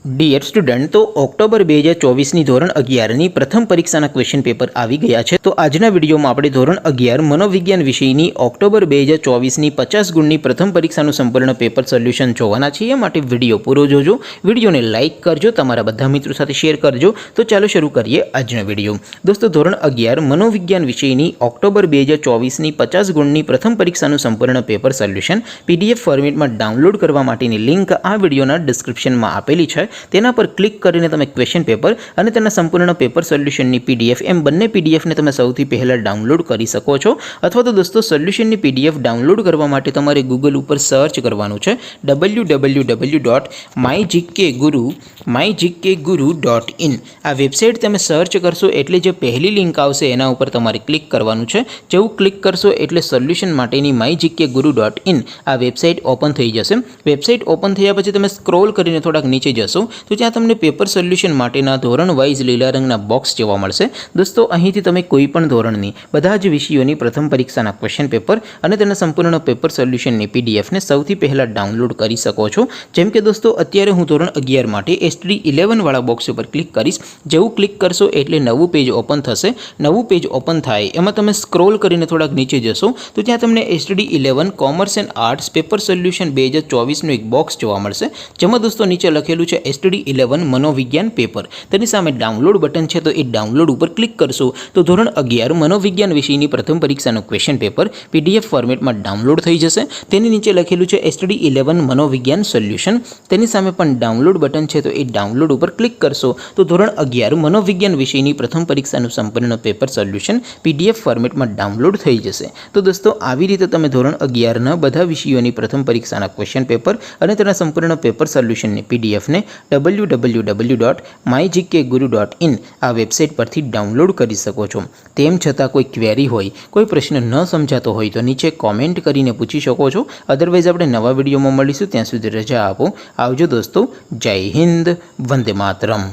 Dear student, તો October 2024ની ધોરણ 11ની પ્રથમ પરીક્ષાના ક્વેશ્ચન પેપર આવી ગયા છે। તો આજના વિડીયોમાં આપણે ધોરણ 11 મનોવિજ્ઞાન વિષયની ઓક્ટોબર 2024ની 50 ગુણની પ્રથમ પરીક્ષાનું સંપૂર્ણ પેપર સોલ્યુશન જોવાના છીએ। માટે વિડીયો પૂરો જોજો, વિડીયોને લાઇક કરજો, તમારા બધા મિત્રો સાથે શેર કરજો। તો ચાલો શરૂ કરીએ આજનો વિડીયો। દોસ્તો, ધોરણ 11 મનોવિજ્ઞાન વિષયની ઓક્ટોબર 2024ની 50 ગુણની પ્રથમ પરીક્ષાનું સંપૂર્ણ પેપર સોલ્યુશન PDF ફોર્મેટમાં ડાઉનલોડ કરવા માટેની લિંક આ વિડીયોના ડિસ્ક્રિપ્શનમાં આપેલી છે। તેના પર ક્લિક કરીને તમે ક્વેશ્ચન પેપર અને તેના સંપૂર્ણ પેપર સોલ્યુશનની PDF એમ બંને PDFને તમે સૌથી પહેલાં ડાઉનલોડ કરી શકો છો। અથવા તો દોસ્તો, સોલ્યુશનની PDF ડાઉનલોડ કરવા માટે તમારે ગૂગલ ઉપર સર્ચ કરવાનું છે www.mygkguru.in। આ વેબસાઇટ તમે સર્ચ કરશો એટલે જે પહેલી લિંક આવશે એના ઉપર તમારે ક્લિક કરવાનું છે। જેવું ક્લિક કરશો એટલે સોલ્યુશન માટેની mygkguru.in આ વેબસાઇટ ઓપન થઈ જશે। વેબસાઇટ ઓપન થયા પછી તમે સ્ક્રોલ કરીને થોડાક નીચે જશો તો ત્યાં તમને પેપર સોલ્યુશન માટેના ધોરણ વાઇઝ લીલા રંગના બોક્સ જોવા મળશે। દોસ્તો, અહીંથી તમે કોઈ પણ ધોરણની બધા જ વિષયોની પ્રથમ પરીક્ષાના ક્વેશ્ચન પેપર અને તેના સંપૂર્ણ પેપર સોલ્યુશનની PDFને સૌથી પહેલાં ડાઉનલોડ કરી શકો છો। જેમ કે દોસ્તો, અત્યારે હું ધોરણ 11 માટે STD 11 વાળા બોક્સ ઉપર ક્લિક કરીશ। જેવું ક્લિક કરશો એટલે નવું પેજ ઓપન થશે। નવું પેજ ઓપન થાય એમાં તમે સ્ક્રોલ કરીને થોડાક નીચે જશો તો ત્યાં તમને STD 11 commerce and arts paper solution 2024નું એક બોક્સ જોવા મળશે, જેમાં દોસ્તો નીચે લખેલું છે STD 11 મનોવિજ્ઞાન પેપર। તેની સામે ડાઉનલોડ બટન છે, તો એ ડાઉનલોડ ઉપર ક્લિક કરશો તો ધોરણ 11 મનોવિજ્ઞાન વિષયની પ્રથમ પરીક્ષાનું ક્વેશ્ચન પેપર PDF ફોર્મેટમાં ડાઉનલોડ થઈ જશે। તેની નીચે લખેલું છે STD 11 મનોવિજ્ઞાન સોલ્યુશન। તેની સામે પણ ડાઉનલોડ બટન છે, તો એ ડાઉનલોડ ઉપર ક્લિક કરશો તો ધોરણ 11 મનોવિજ્ઞાન વિષયની પ્રથમ પરીક્ષાનું સંપૂર્ણ પેપર સોલ્યુશન PDF ફોર્મેટમાં ડાઉનલોડ થઈ જશે। તો દોસ્તો, આવી રીતે તમે ધોરણ 11ના બધા વિષયોની પ્રથમ પરીક્ષાના ક્વેશ્ચન પેપર અને તેના સંપૂર્ણ પેપર સોલ્યુશનની PDFને www.mygkguru.in આ વેબસાઇટ પરથી ડાઉનલોડ કરી શકો છો। તેમ છતાં કોઈ ક્વેરી હોય, કોઈ પ્રશ્ન ન સમજાતો હોય તો નીચે કોમેન્ટ કરીને પૂછી શકો છો। અદરવાઇઝ આપણે નવા વિડીયોમાં મળીશું, ત્યાં સુધી રજા આપો। આવજો દોસ્તો, જય હિન્દ, વંદે માતરમ।